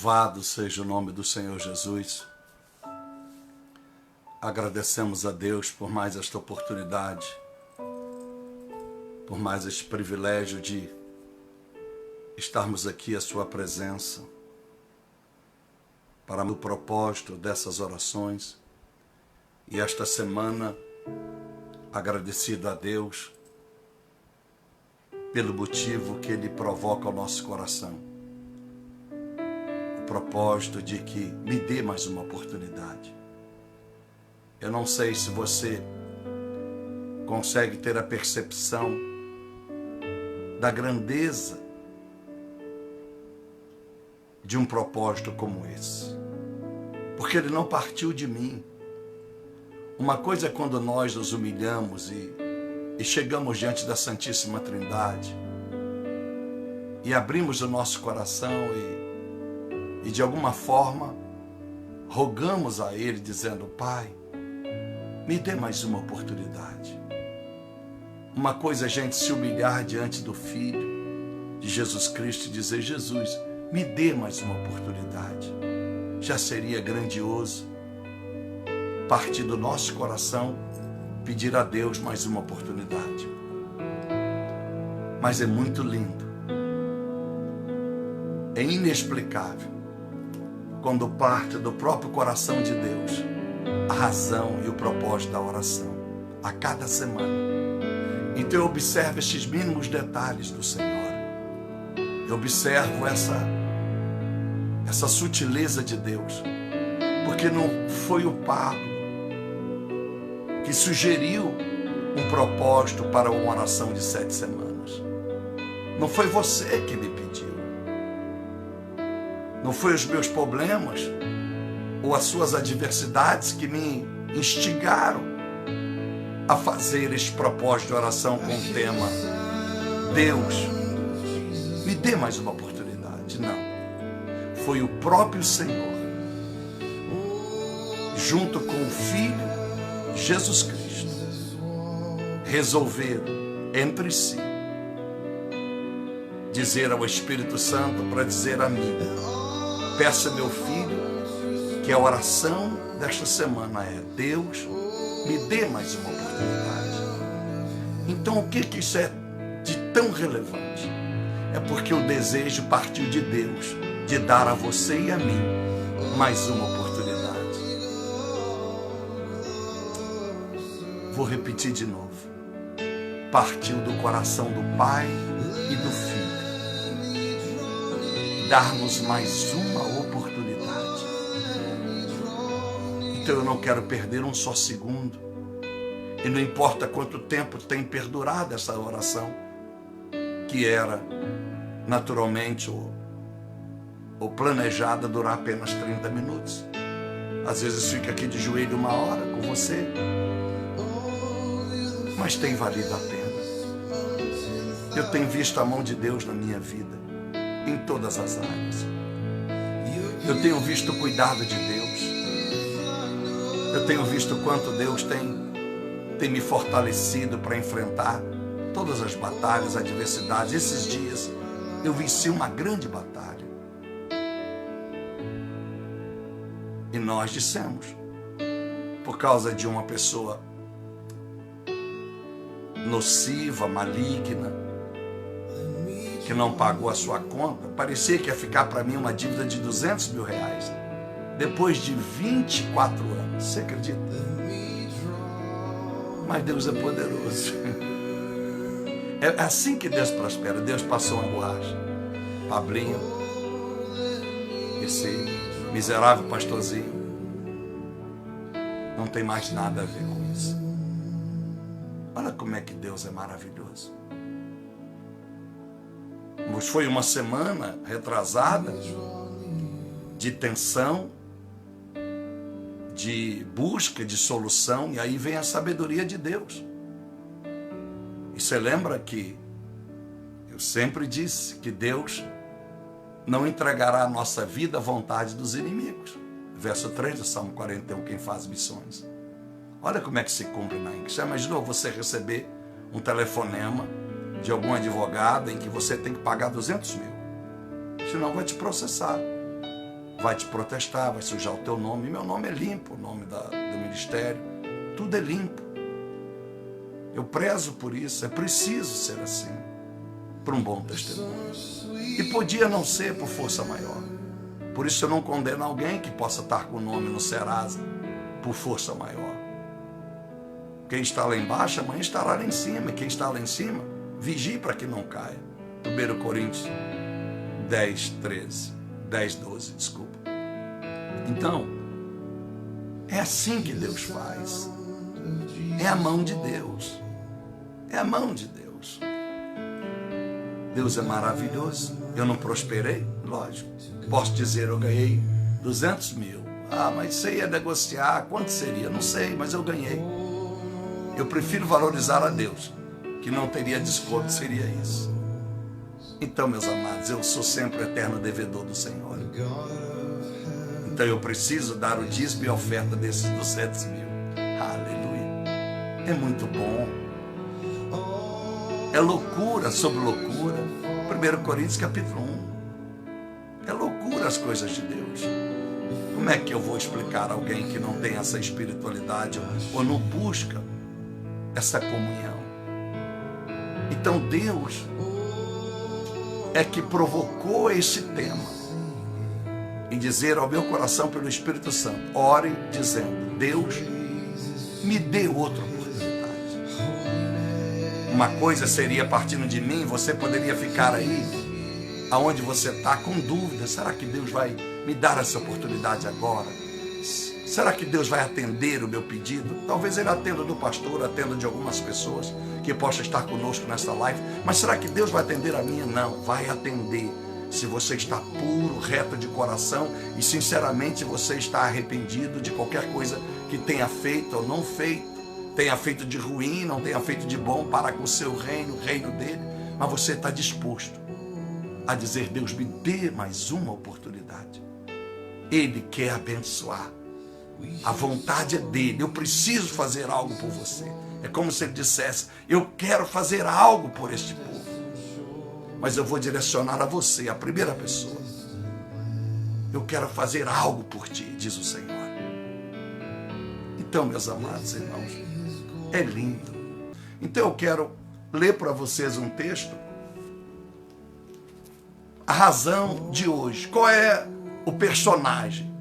Louvado seja o nome do Senhor Jesus. Agradecemos a Deus por mais esta oportunidade, por mais este privilégio de estarmos aqui à sua presença, para o propósito dessas orações. E esta semana, agradecido a Deus pelo motivo que Ele provoca ao nosso coração. O propósito de que me dê mais uma oportunidade. Eu não sei se você consegue ter a percepção da grandeza de um propósito como esse. Porque ele não partiu de mim. Uma coisa é quando nós nos humilhamos e chegamos diante da Santíssima Trindade e abrimos o nosso coração e de alguma forma rogamos a Ele dizendo: Pai, me dê mais uma oportunidade. Uma coisa é a gente se humilhar diante do Filho de Jesus Cristo e dizer: Jesus, me dê mais uma oportunidade. Já seria grandioso partir do nosso coração pedir a Deus mais uma oportunidade. Mas é muito lindo, é inexplicável quando parte do próprio coração de Deus a razão e o propósito da oração a cada semana. Então eu observo estes mínimos detalhes do Senhor. Eu observo essa sutileza de Deus, porque não foi o Pablo que sugeriu um propósito para uma oração de 7 semanas. Não foi você que me pediu. Não foi os meus problemas ou as suas adversidades que me instigaram a fazer este propósito de oração com o tema Deus, me dê mais uma oportunidade. Não. Foi o próprio Senhor, junto com o Filho Jesus Cristo, resolveram entre si dizer ao Espírito Santo para dizer a mim: peça meu filho que a oração desta semana é: Deus, me dê mais uma oportunidade. Então o que isso é de tão relevante? É porque o desejo partiu de Deus de dar a você e a mim mais uma oportunidade. Vou repetir de novo. Partiu do coração do Pai e do Filho dar-nos mais uma oportunidade. Então eu não quero perder um só segundo. E não importa quanto tempo tem perdurado essa oração, que era naturalmente ou planejada durar apenas 30 minutos. Às vezes fica aqui de joelho 1 hora com você, mas tem valido a pena. Eu tenho visto a mão de Deus na minha vida, em todas as áreas. Eu tenho visto o cuidado de Deus. Eu tenho visto quanto Deus tem me fortalecido para enfrentar todas as batalhas, adversidades. Esses dias eu venci uma grande batalha. E nós dissemos, por causa de uma pessoa nociva, maligna, que não pagou a sua conta, parecia que ia ficar para mim uma dívida de 200 mil reais. Depois de 24 anos, você acredita? Mas Deus é poderoso. É assim que Deus prospera. Deus passou uma borracha. Pablinho, esse miserável pastorzinho, não tem mais nada a ver com isso. Olha como é que Deus é maravilhoso. Mas foi uma semana retrasada de tensão, de busca de solução, e aí vem a sabedoria de Deus. E você lembra que eu sempre disse que Deus não entregará a nossa vida à vontade dos inimigos. Verso 3 do Salmo 41, quem faz missões. Olha como é que se cumpre na Índia. Já imaginou você receber um telefonema de algum advogado em que você tem que pagar 200 mil? Senão vai te processar. vai te protestar, vai sujar o teu nome. Meu nome é limpo, o nome do ministério. Tudo é limpo. Eu prezo por isso, é preciso ser assim, para um bom testemunho. E podia não ser por força maior. Por isso eu não condeno alguém que possa estar com o nome no Serasa por força maior. Quem está lá embaixo, amanhã estará lá em cima. E quem está lá em cima, vigie para que não caia. 1 Coríntios 10:12, desculpa. Então, é assim que Deus faz. É a mão de Deus. É a mão de Deus. Deus é maravilhoso. Eu não prosperei? Lógico. Posso dizer, eu ganhei 200 mil. Ah, mas você ia negociar, quanto seria? Não sei, mas eu ganhei. Eu prefiro valorizar a Deus, que não teria desconto, seria isso. Então, meus amados, eu sou sempre o eterno devedor do Senhor. Então eu preciso dar o dízimo e a oferta desses 200 mil. Aleluia. É muito bom. É loucura sobre loucura. 1 Coríntios capítulo 1. É loucura as coisas de Deus. Como é que eu vou explicar a alguém que não tem essa espiritualidade ou não busca essa comunhão? Então Deus é que provocou esse tema em dizer ao meu coração pelo Espírito Santo: ore dizendo, Deus, me dê outra oportunidade. Uma coisa seria partindo de mim, você poderia ficar aí aonde você está com dúvida. Será que Deus vai me dar essa oportunidade agora? Será que Deus vai atender o meu pedido? Talvez Ele atenda do pastor, atenda de algumas pessoas que possam estar conosco nessa live. Mas será que Deus vai atender a minha? Não, vai atender. Se você está puro, reto de coração e sinceramente você está arrependido de qualquer coisa que tenha feito ou não feito, tenha feito de ruim, não tenha feito de bom para com o seu reino, o reino dele, mas você está disposto a dizer, Deus, me dê mais uma oportunidade. Ele quer abençoar. A vontade é dele. Eu preciso fazer algo por você. É como se ele dissesse, eu quero fazer algo por este povo. Mas eu vou direcionar a você, a primeira pessoa. Eu quero fazer algo por ti, diz o Senhor. Então, meus amados irmãos, é lindo. Então eu quero ler para vocês um texto. A razão de hoje. Qual é o personagem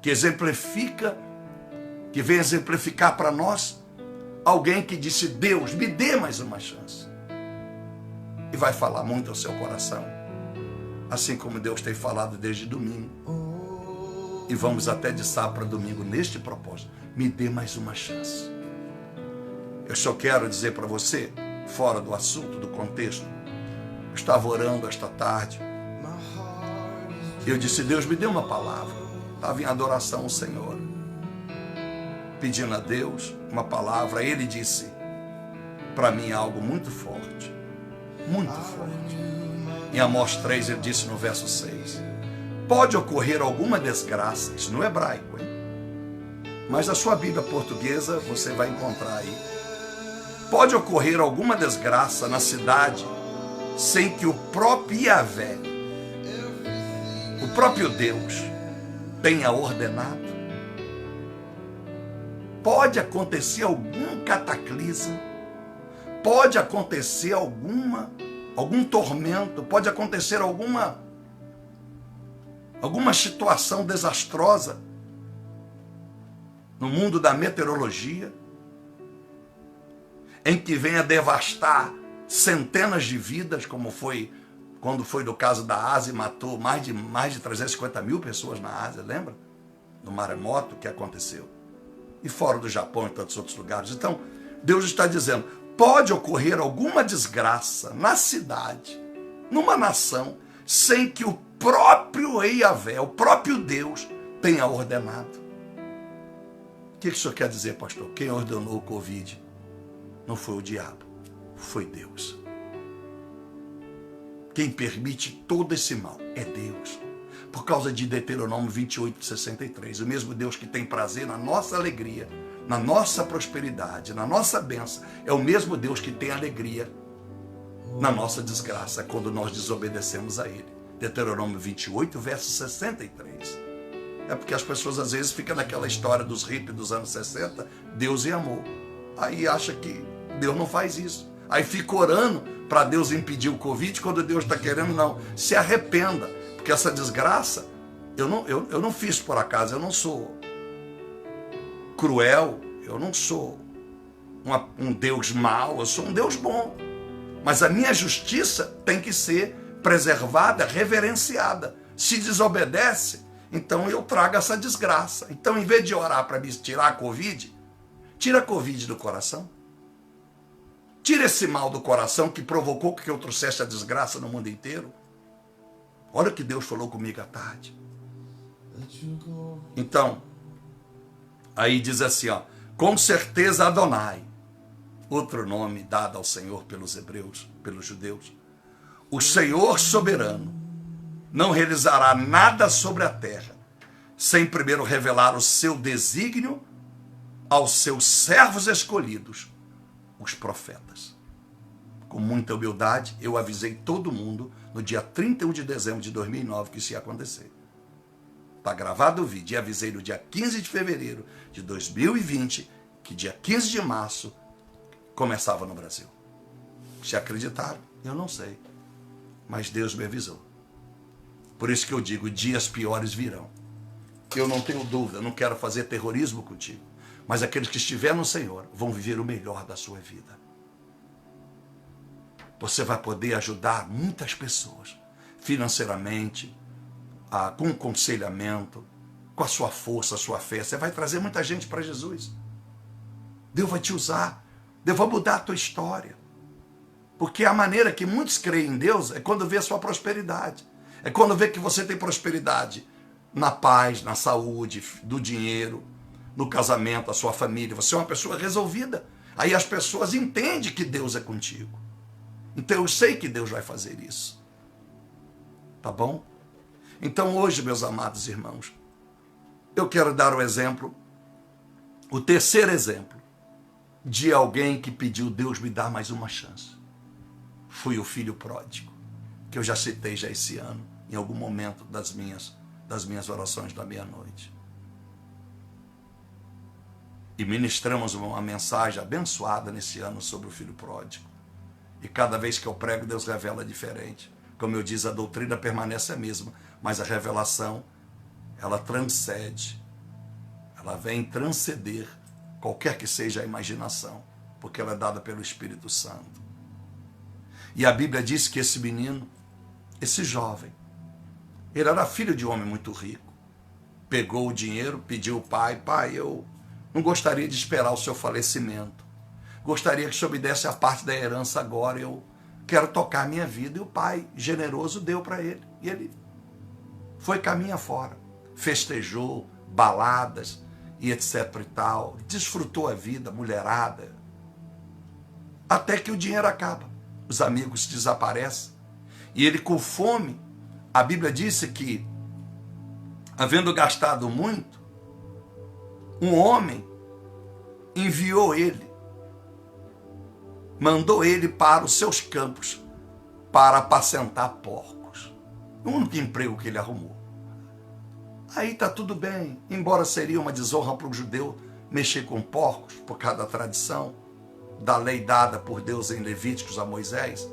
que exemplifica, que vem exemplificar para nós alguém que disse, Deus, me dê mais uma chance. E vai falar muito ao seu coração, assim como Deus tem falado desde domingo. E vamos até de sábado para domingo neste propósito. Me dê mais uma chance. Eu só quero dizer para você, fora do assunto, do contexto, eu estava orando esta tarde. Eu disse, Deus, me dê uma palavra. Estava em adoração ao Senhor, pedindo a Deus uma palavra. Ele disse para mim algo muito forte, muito forte. Em Amós 3 ele disse no verso 6, pode ocorrer alguma desgraça, isso no hebraico, hein? Mas na sua Bíblia portuguesa você vai encontrar aí, pode ocorrer alguma desgraça na cidade sem que o próprio Yahvé, o próprio Deus, tenha ordenado. Pode acontecer algum cataclismo, pode acontecer algum tormento, pode acontecer alguma situação desastrosa no mundo da meteorologia, em que venha devastar centenas de vidas, como foi quando foi do caso da Ásia e matou mais de 350 mil pessoas na Ásia, lembra? No maremoto que aconteceu. E fora do Japão e tantos outros lugares. Então, Deus está dizendo, pode ocorrer alguma desgraça na cidade, numa nação, sem que o próprio Yahvé, o próprio Deus, tenha ordenado. O que isso quer dizer, pastor? Quem ordenou o Covid não foi o diabo, foi Deus. Quem permite todo esse mal é Deus. Por causa de Deuteronômio 28:63. O mesmo Deus que tem prazer na nossa alegria, na nossa prosperidade, na nossa bênção, é o mesmo Deus que tem alegria na nossa desgraça, quando nós desobedecemos a Ele. Deuteronômio 28, verso 63. É porque as pessoas às vezes ficam naquela história dos hippies dos anos 60, Deus e amor. Aí acha que Deus não faz isso. Aí fica orando para Deus impedir o Covid, quando Deus está querendo, não. Se arrependa, porque essa desgraça, eu não fiz por acaso, eu não sou cruel, eu não sou um Deus mau, eu sou um Deus bom. Mas a minha justiça tem que ser preservada, reverenciada. Se desobedece, então eu trago essa desgraça. Então, em vez de orar para me tirar a Covid, tira a Covid do coração. Tira esse mal do coração que provocou que eu trouxesse a desgraça no mundo inteiro. Olha o que Deus falou comigo à tarde. Então, aí diz assim, ó, com certeza Adonai, outro nome dado ao Senhor pelos hebreus, pelos judeus, o Senhor soberano não realizará nada sobre a terra sem primeiro revelar o seu desígnio aos seus servos escolhidos, os profetas. Com muita humildade, eu avisei todo mundo no dia 31 de dezembro de 2009 que isso ia acontecer. Está gravado o vídeo. E avisei no dia 15 de fevereiro de 2020 que dia 15 de março começava no Brasil. Se acreditaram? Eu não sei. Mas Deus me avisou. Por isso que eu digo, dias piores virão. Eu não tenho dúvida, não quero fazer terrorismo contigo. Mas aqueles que estiverem no Senhor vão viver o melhor da sua vida. Você vai poder ajudar muitas pessoas, financeiramente, com aconselhamento, com a sua força, a sua fé. Você vai trazer muita gente para Jesus. Deus vai te usar. Deus vai mudar a tua história. Porque a maneira que muitos creem em Deus é quando vê a sua prosperidade. É quando vê que você tem prosperidade na paz, na saúde, do dinheiro, no casamento, a sua família. Você é uma pessoa resolvida. Aí as pessoas entendem que Deus é contigo. Então eu sei que Deus vai fazer isso. Tá bom? Então hoje, meus amados irmãos, eu quero dar o exemplo, o terceiro exemplo, de alguém que pediu, Deus me dá mais uma chance. Fui o filho pródigo, que eu já citei já esse ano, em algum momento das minhas orações da meia-noite. E ministramos uma mensagem abençoada nesse ano sobre o filho pródigo. E cada vez que eu prego, Deus revela diferente. Como eu disse, a doutrina permanece a mesma, mas a revelação, ela transcende. Ela vem transcender qualquer que seja a imaginação, porque ela é dada pelo Espírito Santo. E a Bíblia diz que esse menino, esse jovem, ele era filho de um homem muito rico. Pegou o dinheiro, pediu ao pai, pai, eu não gostaria de esperar o seu falecimento. Gostaria que o senhor me desse a parte da herança agora, eu quero tocar a minha vida. E o pai, generoso, deu para ele. E ele foi caminho fora. Festejou, baladas e etc e tal. Desfrutou a vida, mulherada. Até que o dinheiro acaba. Os amigos desaparecem. E ele com fome, a Bíblia disse que, havendo gastado muito, um homem enviou ele, mandou ele para os seus campos para apacentar porcos. O único emprego que ele arrumou. Aí está tudo bem, embora seria uma desonra para o judeu mexer com porcos, por causa da tradição, da lei dada por Deus em Levíticos a Moisés,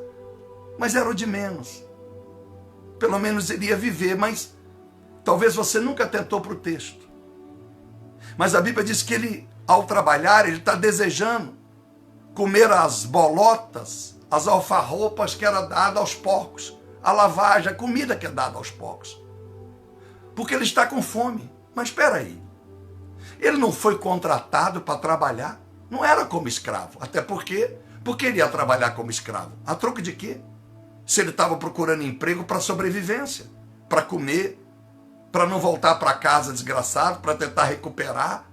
mas era o de menos. Pelo menos ele ia viver, mas talvez você nunca atentou para o texto. Mas a Bíblia diz que ele, ao trabalhar, ele está desejando comer as bolotas, as alfarropas que era dada aos porcos, a lavagem, a comida que é dada aos porcos. Porque ele está com fome. Mas espera aí, ele não foi contratado para trabalhar? Não era como escravo. Até porque ele ia trabalhar como escravo? A troco de quê? Se ele estava procurando emprego para sobrevivência, para comer, para não voltar para casa desgraçado, para tentar recuperar,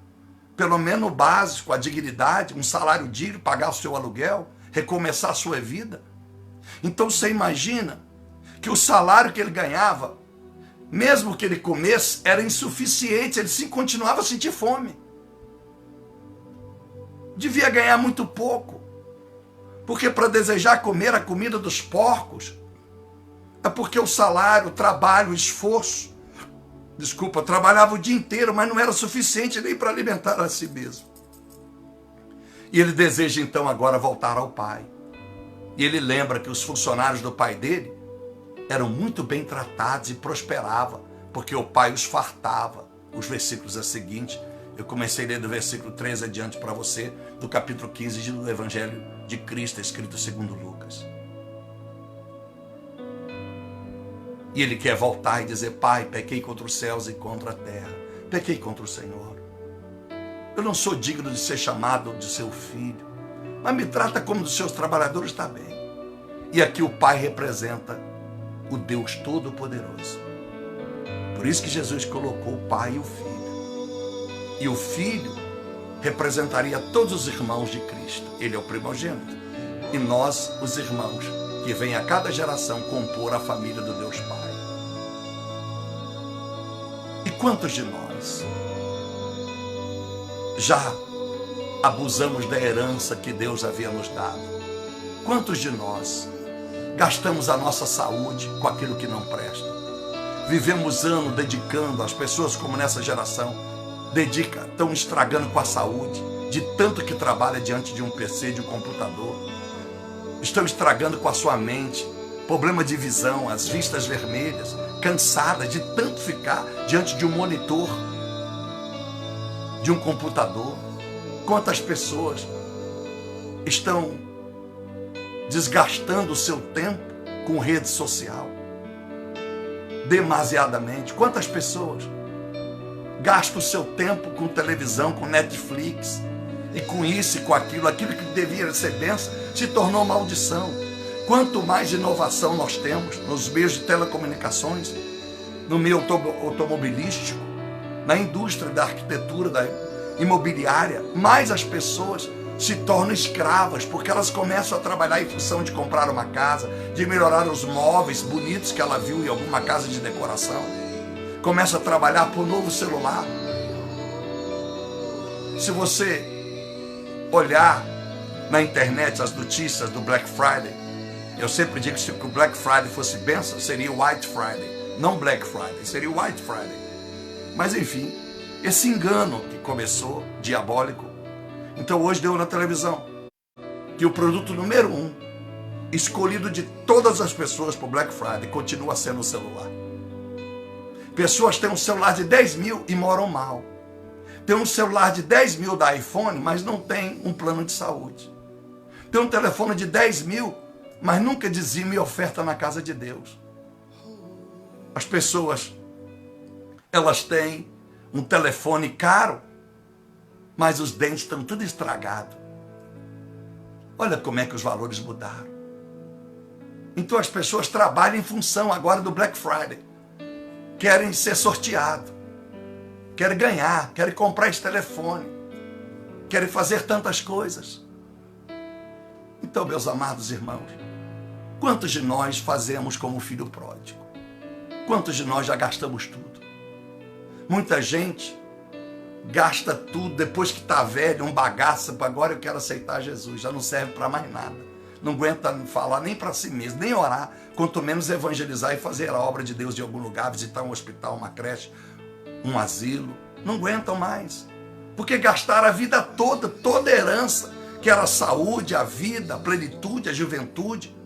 pelo menos o básico, a dignidade, um salário digno, pagar o seu aluguel, recomeçar a sua vida. Então você imagina que o salário que ele ganhava, mesmo que ele comesse, era insuficiente, ele continuava a sentir fome. Devia ganhar muito pouco, porque para desejar comer a comida dos porcos, É porque o salário, o trabalho, o esforço, trabalhava o dia inteiro, mas não era suficiente nem para alimentar a si mesmo. E ele deseja então agora voltar ao pai. E ele lembra que os funcionários do pai dele eram muito bem tratados e prosperavam, porque o pai os fartava. Os versículos a seguinte, eu comecei a ler do versículo 13 adiante para você, do capítulo 15 do Evangelho de Cristo, escrito segundo Lucas. E ele quer voltar e dizer: Pai, pequei contra os céus e contra a terra. Pequei contra o Senhor. Eu não sou digno de ser chamado de seu filho, mas me trata como dos seus trabalhadores também. E aqui o Pai representa o Deus Todo-Poderoso. Por isso que Jesus colocou o Pai e o Filho. E o Filho representaria todos os irmãos de Cristo. Ele é o primogênito. E nós, os irmãos, que vêm a cada geração compor a família do Deus Pai. E quantos de nós já abusamos da herança que Deus havia nos dado? Quantos de nós gastamos a nossa saúde com aquilo que não presta? Vivemos anos dedicando, as pessoas como nessa geração estão estragando com a saúde, de tanto que trabalha diante de um PC, de um computador. Estão estragando com a sua mente, problema de visão, as vistas vermelhas, cansadas de tanto ficar diante de um monitor, de um computador. Quantas pessoas estão desgastando o seu tempo com rede social? Demasiadamente. Quantas pessoas gastam o seu tempo com televisão, com Netflix, e com isso e com aquilo que devia ser bênção, se tornou maldição. Quanto mais inovação nós temos nos meios de telecomunicações, no meio automobilístico, na indústria da arquitetura, da imobiliária, mais as pessoas se tornam escravas, porque elas começam a trabalhar em função de comprar uma casa, de melhorar os móveis bonitos que ela viu em alguma casa de decoração. Começa a trabalhar por um novo celular. Se você olhar na internet as notícias do Black Friday, eu sempre digo que se o Black Friday fosse bênção, seria o White Friday, não Black Friday, seria o White Friday. Mas enfim, esse engano que começou, diabólico, então hoje deu na televisão que o produto número 1, escolhido de todas as pessoas para o Black Friday, continua sendo o celular. Pessoas têm um celular de 10 mil e moram mal. Tem um celular de 10 mil da iPhone, mas não tem um plano de saúde. Tem um telefone de 10 mil, mas nunca dizima e oferta na casa de Deus. As pessoas, elas têm um telefone caro, mas os dentes estão tudo estragados. Olha como é que os valores mudaram. Então as pessoas trabalham em função agora do Black Friday. Querem ser sorteados. Querem ganhar, querem comprar esse telefone. Querem fazer tantas coisas. Então, meus amados irmãos, quantos de nós fazemos como o filho pródigo? Quantos de nós já gastamos tudo? Muita gente gasta tudo, depois que está velho, um bagaço, agora eu quero aceitar Jesus, já não serve para mais nada. Não aguenta falar nem para si mesmo, nem orar, quanto menos evangelizar e fazer a obra de Deus de algum lugar, visitar um hospital, uma creche, um asilo. Não aguentam mais, porque gastaram a vida toda, toda a herança, que era a saúde, a vida, a plenitude, a juventude,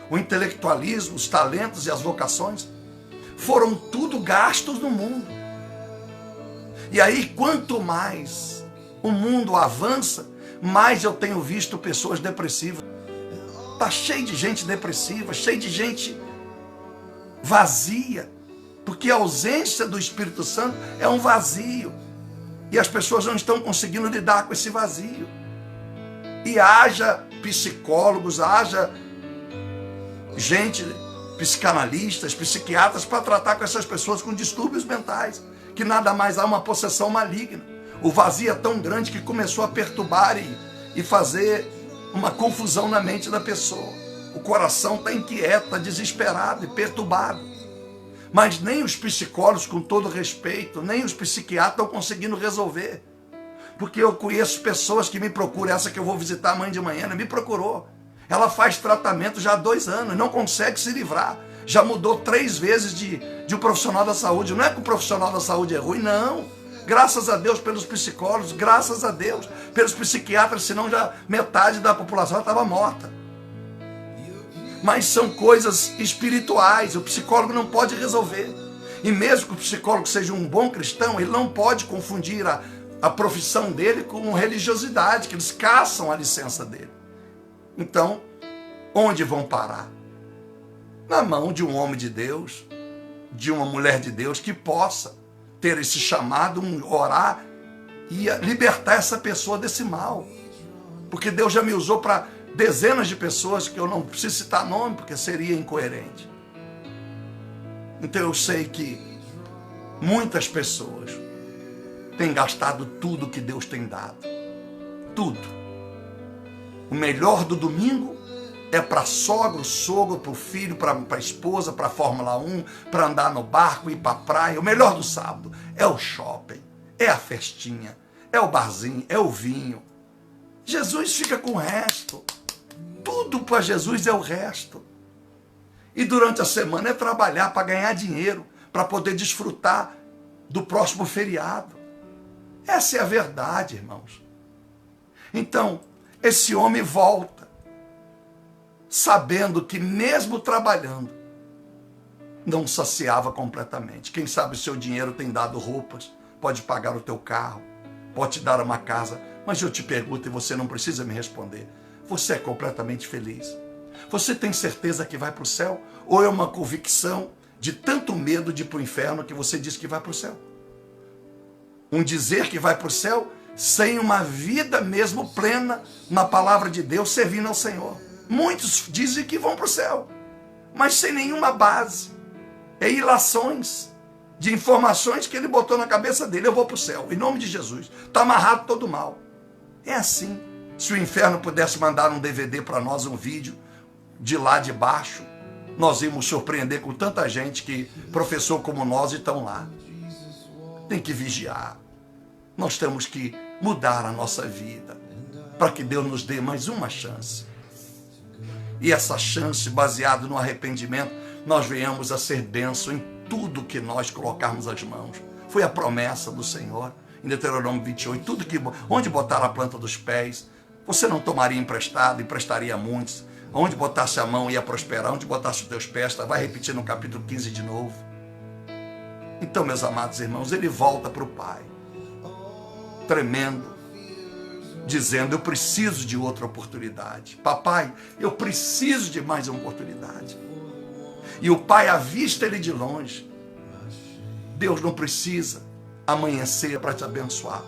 o intelectualismo, os talentos e as vocações, foram tudo gastos no mundo. E aí, quanto mais o mundo avança, mais eu tenho visto pessoas depressivas. Está cheio de gente depressiva, cheio de gente vazia, porque a ausência do Espírito Santo é um vazio. E as pessoas não estão conseguindo lidar com esse vazio. E haja psicólogos, haja gente, psicanalistas, psiquiatras, para tratar com essas pessoas com distúrbios mentais, que nada mais há uma possessão maligna. O vazio é tão grande que começou a perturbar e fazer uma confusão na mente da pessoa. O coração está inquieto, está desesperado e perturbado. Mas nem os psicólogos, com todo respeito, nem os psiquiatras estão conseguindo resolver. Porque eu conheço pessoas que me procuram, essa que eu vou visitar amanhã de manhã, me procurou. Ela faz tratamento já há 2 anos, não consegue se livrar. já mudou 3 vezes de um profissional da saúde. Não é que o profissional da saúde é ruim, não. Graças a Deus pelos psicólogos, graças a Deus pelos psiquiatras, senão já metade da população estava morta. Mas são coisas espirituais, o psicólogo não pode resolver. E mesmo que o psicólogo seja um bom cristão, ele não pode confundir a profissão dele com religiosidade, que eles caçam a licença dele. Então, onde vão parar? Na mão de um homem de Deus, de uma mulher de Deus que possa ter esse chamado, orar e libertar essa pessoa desse mal. Porque Deus já me usou para dezenas de pessoas que eu não preciso citar nome, porque seria incoerente. Então eu sei que muitas pessoas têm gastado tudo que Deus tem dado. Tudo. O melhor do domingo é para sogro, sogro, para o filho, para a esposa, para a Fórmula 1, para andar no barco, ir para a praia. O melhor do sábado é o shopping, é a festinha, é o barzinho, é o vinho. Jesus fica com o resto. Tudo para Jesus é o resto. E durante a semana é trabalhar para ganhar dinheiro, para poder desfrutar do próximo feriado. Essa é a verdade, irmãos. Então, esse homem volta, sabendo que mesmo trabalhando, não saciava completamente. Quem sabe o seu dinheiro tem dado roupas, pode pagar o teu carro, pode te dar uma casa, mas eu te pergunto e você não precisa me responder. Você é completamente feliz? Você tem certeza que vai para o céu? Ou é uma convicção de tanto medo de ir para o inferno que você diz que vai para o céu? Um dizer que vai para o céu sem uma vida mesmo plena na palavra de Deus, servindo ao Senhor. Muitos dizem que vão para o céu, mas sem nenhuma base. É ilações de informações que ele botou na cabeça dele. Eu vou para o céu, em nome de Jesus. Está amarrado todo o mal. É assim. Se o inferno pudesse mandar um DVD para nós, um vídeo, de lá de baixo, nós íamos surpreender com tanta gente que, professor como nós, estão lá. Tem que vigiar. Nós temos que mudar a nossa vida para que Deus nos dê mais uma chance. E essa chance, baseada no arrependimento, nós venhamos a ser bênção em tudo que nós colocarmos as mãos. Foi a promessa do Senhor, em Deuteronômio 28, tudo que, onde botar a planta dos pés, você não tomaria emprestado, emprestaria a muitos. Onde botasse a mão ia prosperar, onde botasse os teus pés, vai repetir no capítulo 15 de novo. Então, meus amados irmãos, ele volta para o Pai, tremendo, dizendo, eu preciso de outra oportunidade. Papai, eu preciso de mais uma oportunidade. E o Pai avista ele de longe. Deus não precisa amanhecer para te abençoar.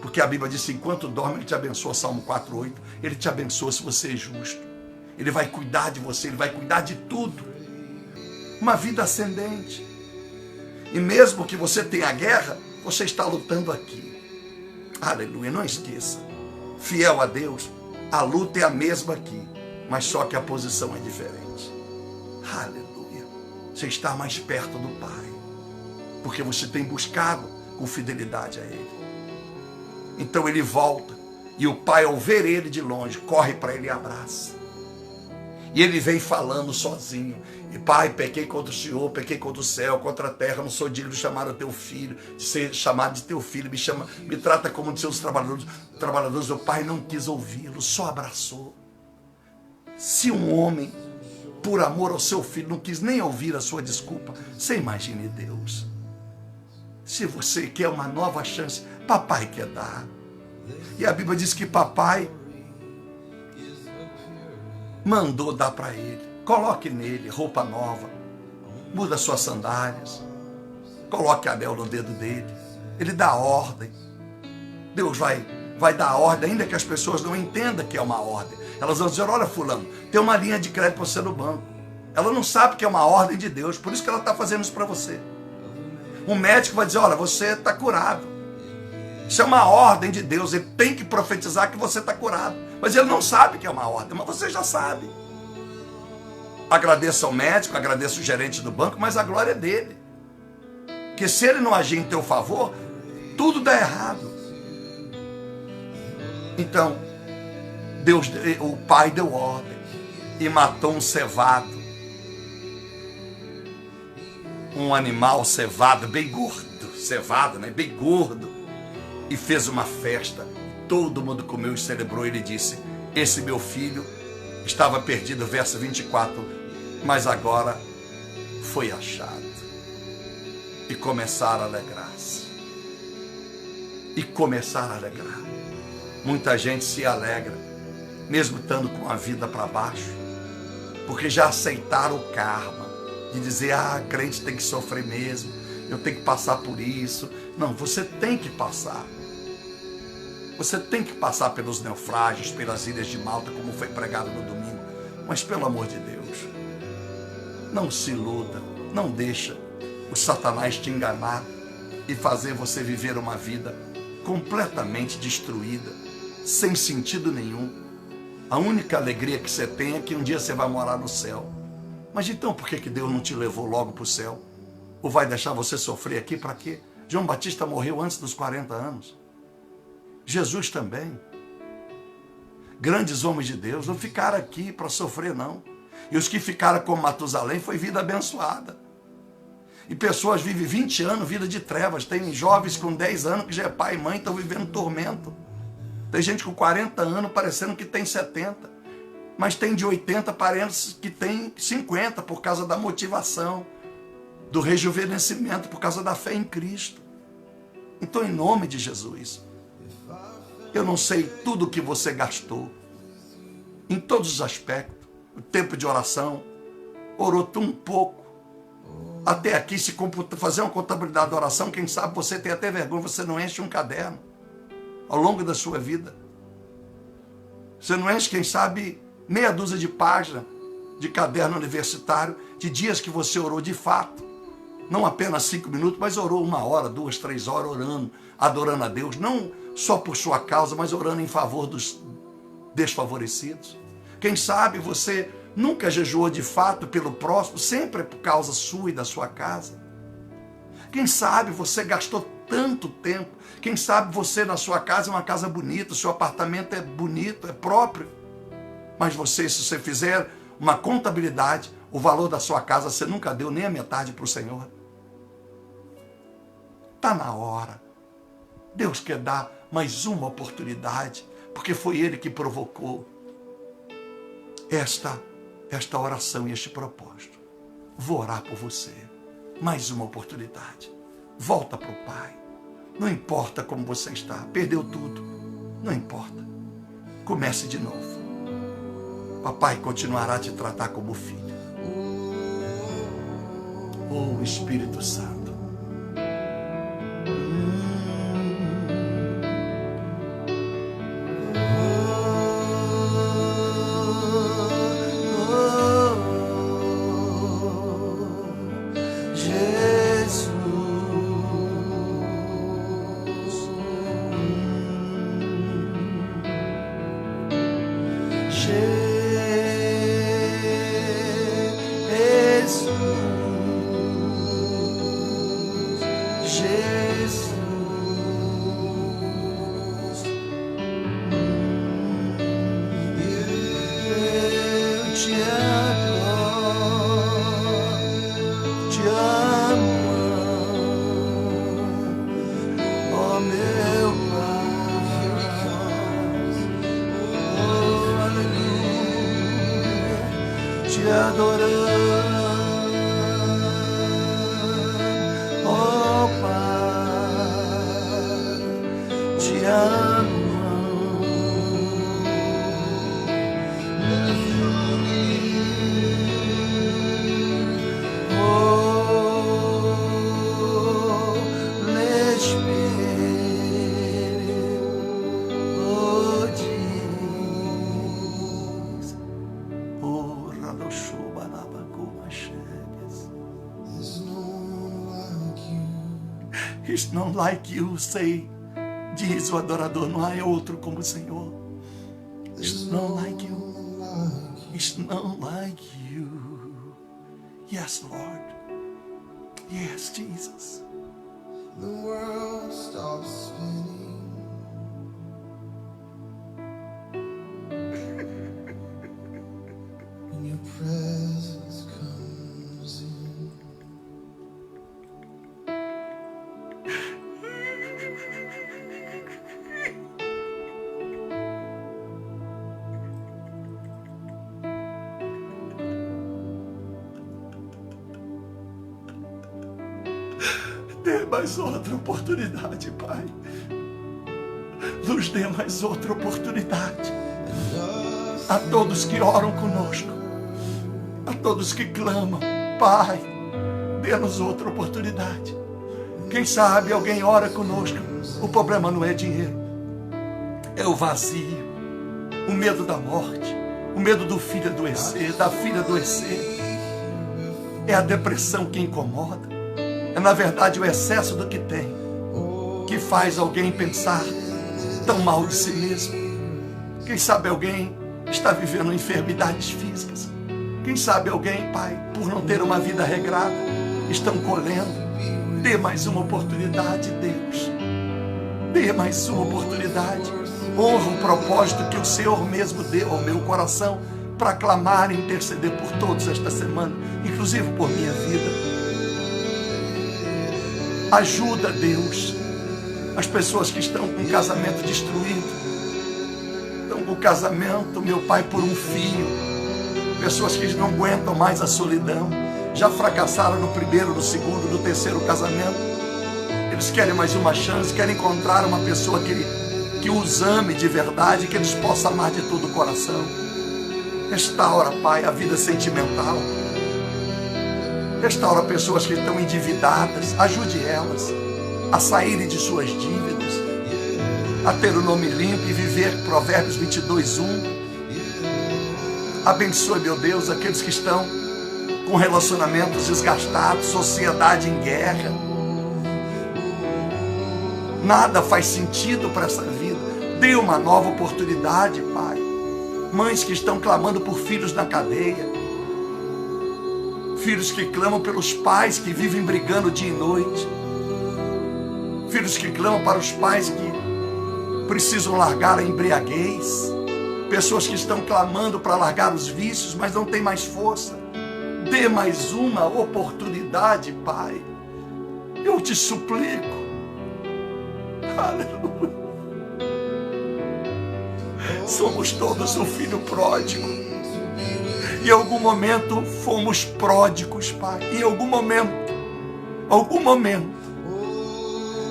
Porque a Bíblia diz, enquanto dorme, ele te abençoa, Salmo 4:8. Ele te abençoa se você é justo. Ele vai cuidar de você, ele vai cuidar de tudo. Uma vida ascendente. E mesmo que você tenha guerra, você está lutando aqui. Aleluia, não esqueça. Fiel a Deus, a luta é a mesma aqui, mas só que a posição é diferente. Aleluia. Você está mais perto do Pai, porque você tem buscado com fidelidade a Ele. Então ele volta, e o Pai, ao ver ele de longe, corre para ele e abraça. E ele vem falando sozinho. E Pai, pequei contra o Senhor, pequei contra o céu, contra a terra, não sou digno de chamar o teu filho, de ser chamado de teu filho, me trata como de seus trabalhadores. O Pai não quis ouvi-lo, só abraçou. Se um homem, por amor ao seu filho, não quis nem ouvir a sua desculpa, você imagine Deus. Se você quer uma nova chance, papai quer dar. E a Bíblia diz que papai mandou dar para ele. Coloque nele roupa nova, muda suas sandálias, coloque anel no dedo dele. Ele dá ordem. Deus vai dar ordem, ainda que as pessoas não entendam que é uma ordem. Elas vão dizer, olha fulano, tem uma linha de crédito para você no banco. Ela não sabe que é uma ordem de Deus, por isso que ela está fazendo isso para você. Um médico vai dizer, olha, você está curado. Isso é uma ordem de Deus, ele tem que profetizar que você está curado. Mas ele não sabe que é uma ordem, mas você já sabe. Agradeça ao médico, agradeça o gerente do banco, mas a glória é dele. Porque se ele não agir em teu favor, tudo dá errado. Então, o Pai deu ordem e matou um cevado. um animal cevado, bem gordo, cevado, né? Bem gordo, e fez uma festa. Todo mundo comeu e celebrou. Ele disse: esse meu filho estava perdido, verso 24, mas agora foi achado. E começaram a alegrar-se. E começaram a alegrar. Muita gente se alegra, mesmo estando com a vida para baixo, porque já aceitaram o karma, de dizer, crente tem que sofrer mesmo, eu tenho que passar por isso. Não, você tem que passar. Você tem que passar pelos naufrágios, pelas ilhas de Malta, como foi pregado no domingo. Mas pelo amor de Deus, não se iluda, não deixa o Satanás te enganar e fazer você viver uma vida completamente destruída, sem sentido nenhum. A única alegria que você tem é que um dia você vai morar no céu. Mas então por que Deus não te levou logo para o céu? Ou vai deixar você sofrer aqui para quê? João Batista morreu antes dos 40 anos. Jesus também. Grandes homens de Deus não ficaram aqui para sofrer, não. E os que ficaram como Matusalém foi vida abençoada. E pessoas vivem 20 anos, vida de trevas. Tem jovens com 10 anos que já é pai e mãe, estão vivendo tormento. Tem gente com 40 anos parecendo que tem 70. Mas tem de 80 parentes que tem 50 por causa da motivação, do rejuvenescimento, por causa da fé em Cristo. Então, em nome de Jesus, eu não sei tudo o que você gastou, em todos os aspectos, o tempo de oração, orou tão pouco. Até aqui, se fazer uma contabilidade de oração, quem sabe você tem até vergonha, você não enche um caderno ao longo da sua vida. Você não enche, quem sabe, meia dúzia de páginas de caderno universitário, de dias que você orou de fato. Não apenas 5 minutos, mas orou 1 hora, 2, 3 horas orando, adorando a Deus. Não só por sua causa, mas orando em favor dos desfavorecidos. Quem sabe você nunca jejuou de fato pelo próximo, sempre é por causa sua e da sua casa. Quem sabe você gastou tanto tempo. Quem sabe você na sua casa é uma casa bonita, o seu apartamento é bonito, é próprio. Mas você, se você fizer uma contabilidade, o valor da sua casa você nunca deu nem a metade para o Senhor. Está na hora. Deus quer dar mais uma oportunidade, porque foi Ele que provocou esta oração e este propósito. Vou orar por você. Mais uma oportunidade. Volta para o Pai. Não importa como você está. Perdeu tudo. Não importa. Comece de novo. Papai continuará a te tratar como filho. Oh, Espírito Santo. It's not like you, say, diz o adorador, não há outro como o Senhor. It's not like you. It's not like you. Yes, Lord. Yes, Jesus. The world stops spinning. When your presence comes in. mais outra oportunidade, Pai. Nos dê mais outra oportunidade. A todos que oram conosco, a todos que clamam, Pai, dê-nos outra oportunidade. Quem sabe alguém ora conosco, o problema não é dinheiro, é o vazio, o medo da morte, o medo do filho adoecer, da filha adoecer. É a depressão que incomoda. É, na verdade, o excesso do que tem que faz alguém pensar tão mal de si mesmo. Quem sabe alguém está vivendo enfermidades físicas. Quem sabe alguém, Pai, por não ter uma vida regrada, estão colhendo. Dê mais uma oportunidade, Deus. Dê mais uma oportunidade. Honra o propósito que o Senhor mesmo deu ao meu coração para clamar e interceder por todos esta semana, inclusive por minha vida. Ajuda, Deus, as pessoas que estão com o casamento destruído, estão com o casamento, meu Pai, por um fio. Pessoas que não aguentam mais a solidão, já fracassaram no primeiro, no segundo, no terceiro casamento. Eles querem mais uma chance, querem encontrar uma pessoa que os ame de verdade, que eles possam amar de todo o coração. Restaura, Pai, a vida sentimental. Restaura pessoas que estão endividadas. Ajude elas a saírem de suas dívidas, a ter o nome limpo e viver Provérbios 22:1. Abençoe, meu Deus, aqueles que estão com relacionamentos desgastados, sociedade em guerra. Nada faz sentido para essa vida. Dê uma nova oportunidade, Pai. Mães que estão clamando por filhos na cadeia. Filhos que clamam pelos pais que vivem brigando dia e noite. Filhos que clamam para os pais que precisam largar a embriaguez. Pessoas que estão clamando para largar os vícios, mas não têm mais força. Dê mais uma oportunidade, Pai. Eu te suplico. Aleluia. Somos todos o filho pródigo. Em algum momento fomos pródigos, Pai. Em algum momento.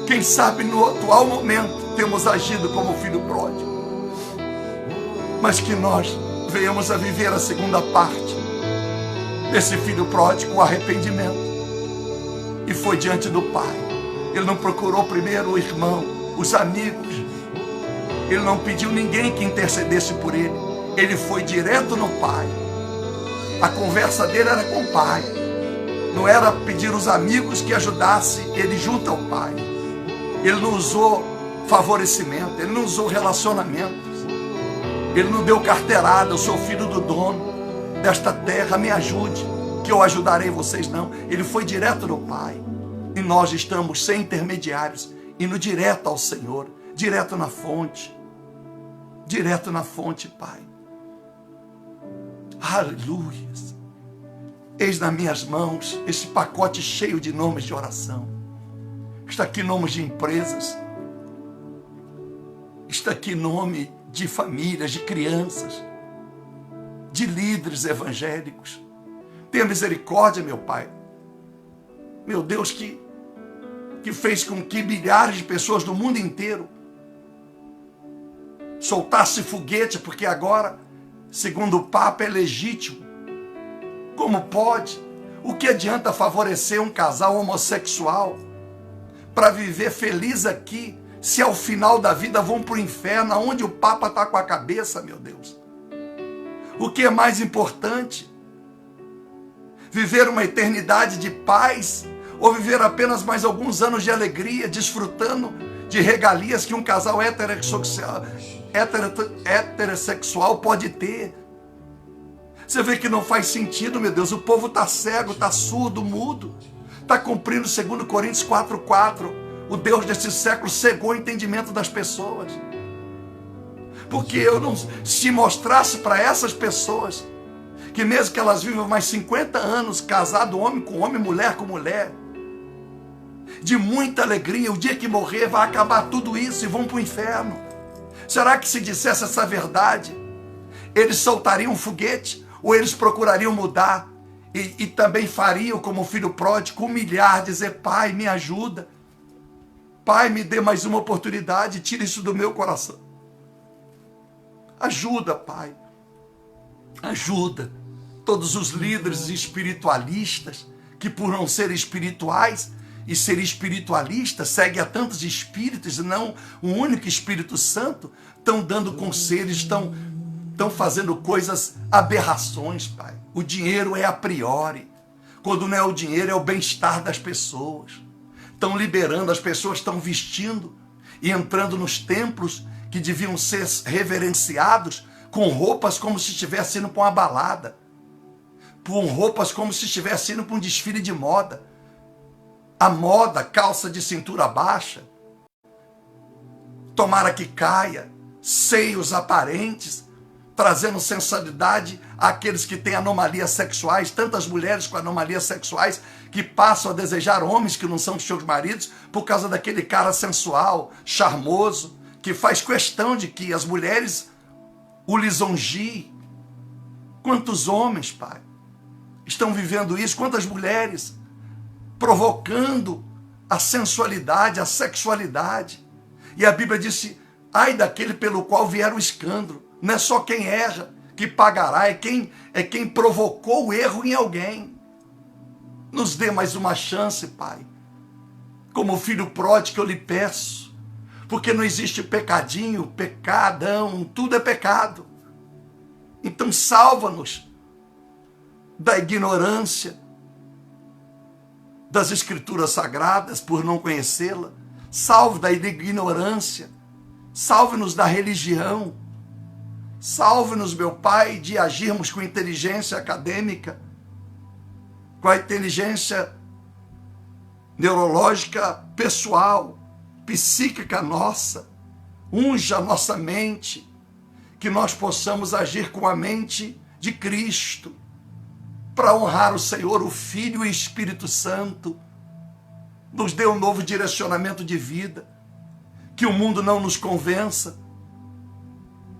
Quem sabe no atual momento temos agido como filho pródigo. Mas que nós venhamos a viver a segunda parte desse filho pródigo, o arrependimento. E foi diante do Pai. Ele não procurou primeiro o irmão, os amigos. Ele não pediu ninguém que intercedesse por ele. Ele foi direto no Pai. A conversa dele era com o Pai. Não era pedir os amigos que ajudassem ele junto ao Pai. Ele não usou favorecimento, ele não usou relacionamentos. Ele não deu carteirada, eu sou filho do dono desta terra, me ajude, que eu ajudarei vocês, não. Ele foi direto no Pai. E nós estamos sem intermediários, indo direto ao Senhor, direto na fonte. Direto na fonte, Pai. Aleluia. Eis nas minhas mãos esse pacote cheio de nomes de oração. Está aqui nomes de empresas. Está aqui nome de famílias, de crianças, de líderes evangélicos. Tenha misericórdia, meu Pai. Meu Deus, que fez com que milhares de pessoas do mundo inteiro soltasse foguete, porque agora, segundo o Papa, é legítimo. Como pode? O que adianta favorecer um casal homossexual para viver feliz aqui, se ao final da vida vão para o inferno, aonde o Papa está com a cabeça, meu Deus? O que é mais importante? Viver uma eternidade de paz ou viver apenas mais alguns anos de alegria, desfrutando de regalias que um casal heterossexual pode ter? Você vê que não faz sentido, meu Deus. O povo está cego, está surdo, mudo. Está cumprindo 2 Coríntios 4:4. O Deus desse século cegou o entendimento das pessoas. Porque eu não, se mostrasse para essas pessoas que mesmo que elas vivam mais 50 anos, casado homem com homem, mulher com mulher, de muita alegria, o dia que morrer vai acabar tudo isso e vão para o inferno. Será que se dissesse essa verdade, eles soltariam um foguete? Ou eles procurariam mudar e também fariam como o filho pródigo, humilhar, dizer: Pai, me ajuda. Pai, me dê mais uma oportunidade, tira isso do meu coração. Ajuda, Pai. Ajuda todos os líderes espiritualistas que, por não serem espirituais e ser espiritualistas, seguem a tantos espíritos e não um único Espírito Santo, estão dando conselhos, estão fazendo coisas, aberrações, Pai. O dinheiro é a priori. Quando não é o dinheiro, é o bem-estar das pessoas. Estão liberando, as pessoas estão vestindo e entrando nos templos que deviam ser reverenciados com roupas como se estivesse indo para uma balada, com roupas como se estivesse indo para um desfile de moda. A moda, calça de cintura baixa, tomara que caia, seios aparentes, trazendo sensualidade àqueles que têm anomalias sexuais, tantas mulheres com anomalias sexuais que passam a desejar homens que não são seus maridos por causa daquele cara sensual, charmoso, que faz questão de que as mulheres o lisongiem. Quantos homens, Pai, estão vivendo isso? Quantas mulheres provocando a sensualidade, a sexualidade? E a Bíblia disse, ai daquele pelo qual vier o escândalo. Não é só quem erra que pagará, é quem provocou o erro em alguém. Nos dê mais uma chance, Pai. Como filho pródigo eu lhe peço, porque não existe pecadinho, pecadão, tudo é pecado. Então salva-nos da ignorância das Escrituras Sagradas por não conhecê-la. Salve da ignorância. Salve-nos da religião. Salve-nos, meu Pai, de agirmos com inteligência acadêmica, com a inteligência neurológica pessoal, psíquica nossa. Unja a nossa mente, que nós possamos agir com a mente de Cristo, para honrar o Senhor, o Filho e o Espírito Santo. Nos dê um novo direcionamento de vida, que o mundo não nos convença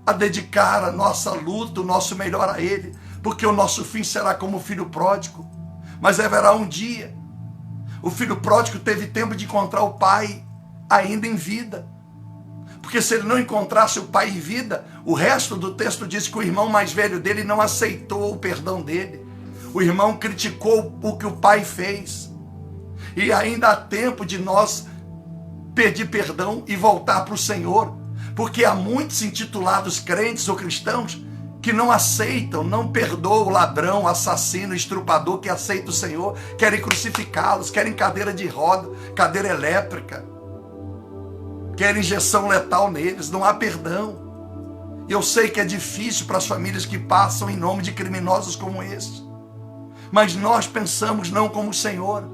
a dedicar a nossa luta, o nosso melhor a Ele, porque o nosso fim será como o filho pródigo. Mas haverá um dia, o filho pródigo teve tempo de encontrar o pai ainda em vida, porque se ele não encontrasse o pai em vida, o resto do texto diz que o irmão mais velho dele não aceitou o perdão dele. O irmão criticou o que o pai fez. E ainda há tempo de nós pedir perdão e voltar para o Senhor, porque há muitos intitulados crentes ou cristãos que não aceitam, não perdoam o ladrão, o assassino, o estrupador que aceita o Senhor, querem crucificá-los, querem cadeira de roda, cadeira elétrica, querem injeção letal neles, não há perdão. Eu sei que é difícil para as famílias que passam em nome de criminosos como esses, mas nós pensamos não como o Senhor,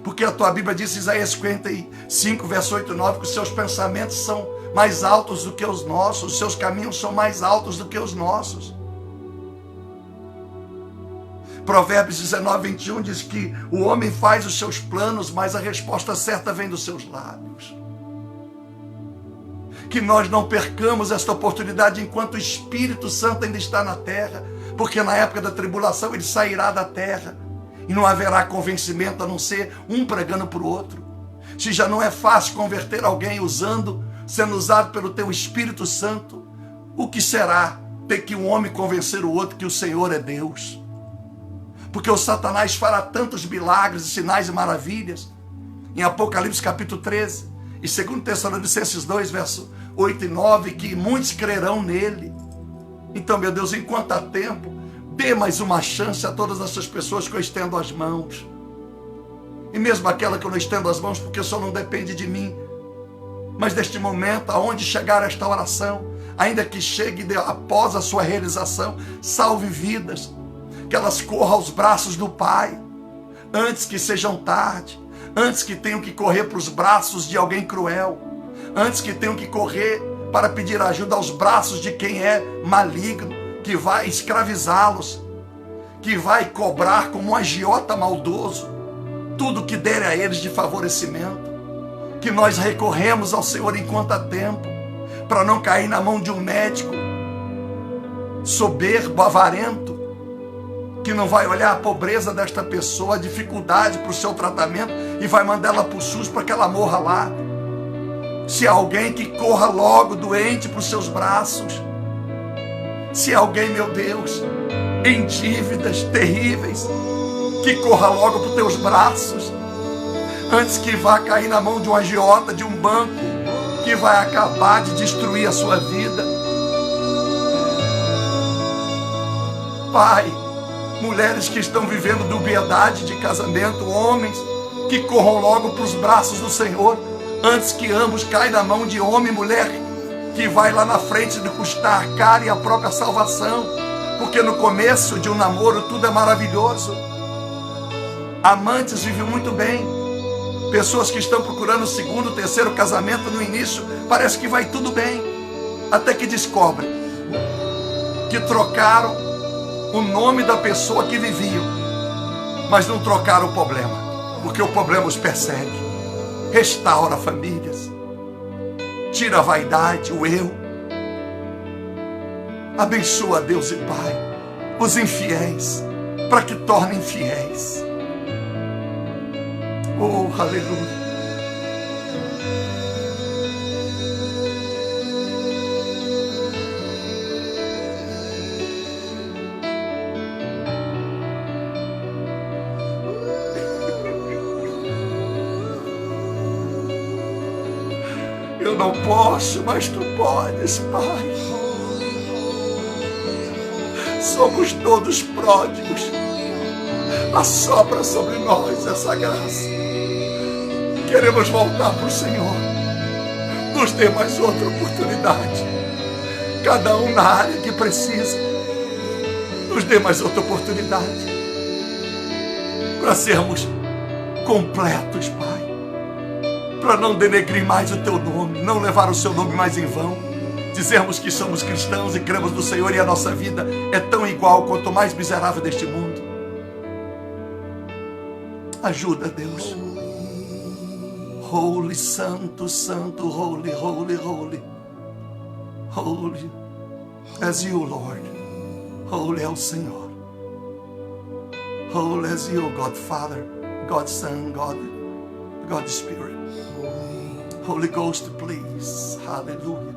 porque a tua Bíblia diz, Isaías 55, verso 8 e 9, que os seus pensamentos são mais altos do que os nossos, os seus caminhos são mais altos do que os nossos. Provérbios 19, 21 diz que o homem faz os seus planos, mas a resposta certa vem dos seus lábios. Que nós não percamos esta oportunidade enquanto o Espírito Santo ainda está na terra, porque na época da tribulação ele sairá da terra e não haverá convencimento a não ser um pregando para o outro. Se já não é fácil converter alguém sendo usado pelo teu Espírito Santo, o que será ter que um homem convencer o outro que o Senhor é Deus? Porque o Satanás fará tantos milagres, sinais e maravilhas, em Apocalipse capítulo 13, e 2 Tessalonicenses 2, verso 8 e 9, que muitos crerão nele. Então, meu Deus, enquanto há tempo, dê mais uma chance a todas essas pessoas que eu estendo as mãos. E mesmo aquela que eu não estendo as mãos, porque só não depende de mim, mas neste momento, aonde chegar esta oração, ainda que chegue após a sua realização, salve vidas, que elas corram aos braços do Pai, antes que sejam tarde, antes que tenham que correr para os braços de alguém cruel, antes que tenham que correr para pedir ajuda aos braços de quem é maligno, que vai escravizá-los, que vai cobrar como um agiota maldoso tudo que der a eles de favorecimento. Que nós recorremos ao Senhor enquanto há tempo, para não cair na mão de um médico soberbo, avarento, que não vai olhar a pobreza desta pessoa, a dificuldade para o seu tratamento e vai mandar ela para o SUS para que ela morra lá. Se há alguém que corra logo doente para os seus braços. Se há alguém, meu Deus, em dívidas terríveis, que corra logo para os teus braços, antes que vá cair na mão de um agiota, de um banco, que vai acabar de destruir a sua vida. Pai, mulheres que estão vivendo dubiedade de casamento, homens que corram logo para os braços do Senhor, antes que ambos caem na mão de homem e mulher, que vai lá na frente de custar caro e a própria salvação, porque no começo de um namoro tudo é maravilhoso. Amantes vivem muito bem. Pessoas que estão procurando o segundo, terceiro casamento, no início parece que vai tudo bem, até que descobrem que trocaram o nome da pessoa que viviam, mas não trocaram o problema, porque o problema os persegue. Restaura famílias, tira a vaidade, o eu. Abençoa, Deus e Pai, os infiéis, para que tornem fiéis. Oh, aleluia. Eu não posso, mas tu podes, Pai. Somos todos pródigos. Assopra sobre nós essa graça. Queremos voltar para o Senhor. Nos dê mais outra oportunidade. Cada um na área que precisa. Nos dê mais outra oportunidade. Para sermos completos, Pai. Para não denegrir mais o teu nome, não levar o seu nome mais em vão, dizermos que somos cristãos e cremos no Senhor e a nossa vida é tão igual quanto o mais miserável deste mundo. Ajuda, Deus. Holy, santo, santo, holy, holy, holy. Holy as you, Lord. Holy é o Senhor. Holy as you, God Father, God Son, God Spirit. Holy Ghost, please, hallelujah,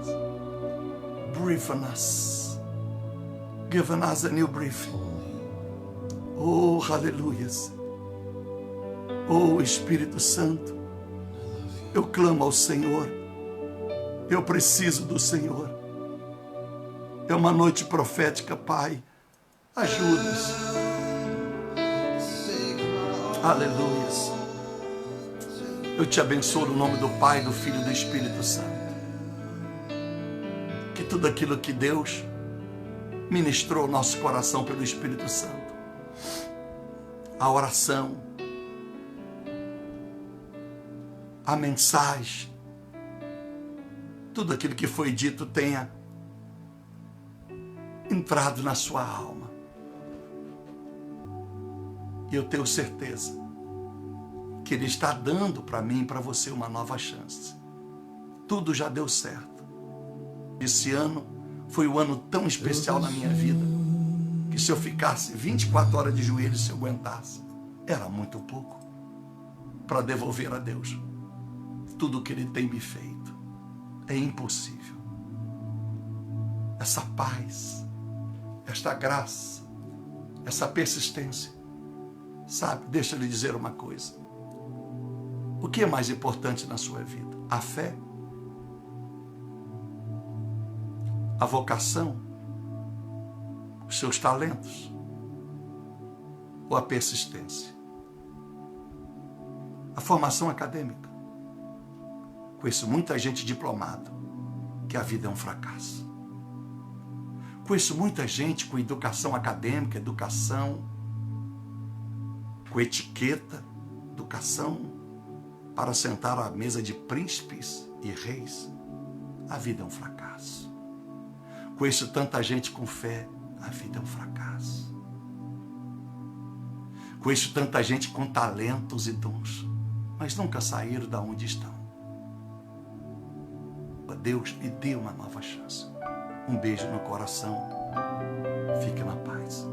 breathe on us, give us a new breath. Oh, hallelujah. Oh, Espírito Santo, eu clamo ao Senhor, eu preciso do Senhor. É uma noite profética, Pai, ajuda-nos. Aleluia. Eu te abençoo no nome do Pai, do Filho e do Espírito Santo. Que tudo aquilo que Deus ministrou ao nosso coração pelo Espírito Santo, a oração, a mensagem, tudo aquilo que foi dito tenha entrado na sua alma. E eu tenho certeza que Ele está dando para mim e para você uma nova chance. Tudo já deu certo. Esse ano foi um ano tão especial na minha vida, que se eu ficasse 24 horas de joelhos, se eu aguentasse, era muito pouco para devolver a Deus tudo o que Ele tem me feito. É impossível. Essa paz, esta graça, essa persistência. Sabe, deixa eu lhe dizer uma coisa. O que é mais importante na sua vida? A fé? A vocação? Os seus talentos? Ou a persistência? A formação acadêmica? Conheço muita gente diplomada que a vida é um fracasso. Conheço muita gente com educação acadêmica, educação com etiqueta, educação para sentar à mesa de príncipes e reis. A vida é um fracasso. Conheço tanta gente com fé. A vida é um fracasso. Conheço tanta gente com talentos e dons, mas nunca saíram da onde estão. Deus me dê uma nova chance. Um beijo no coração. Fique na paz.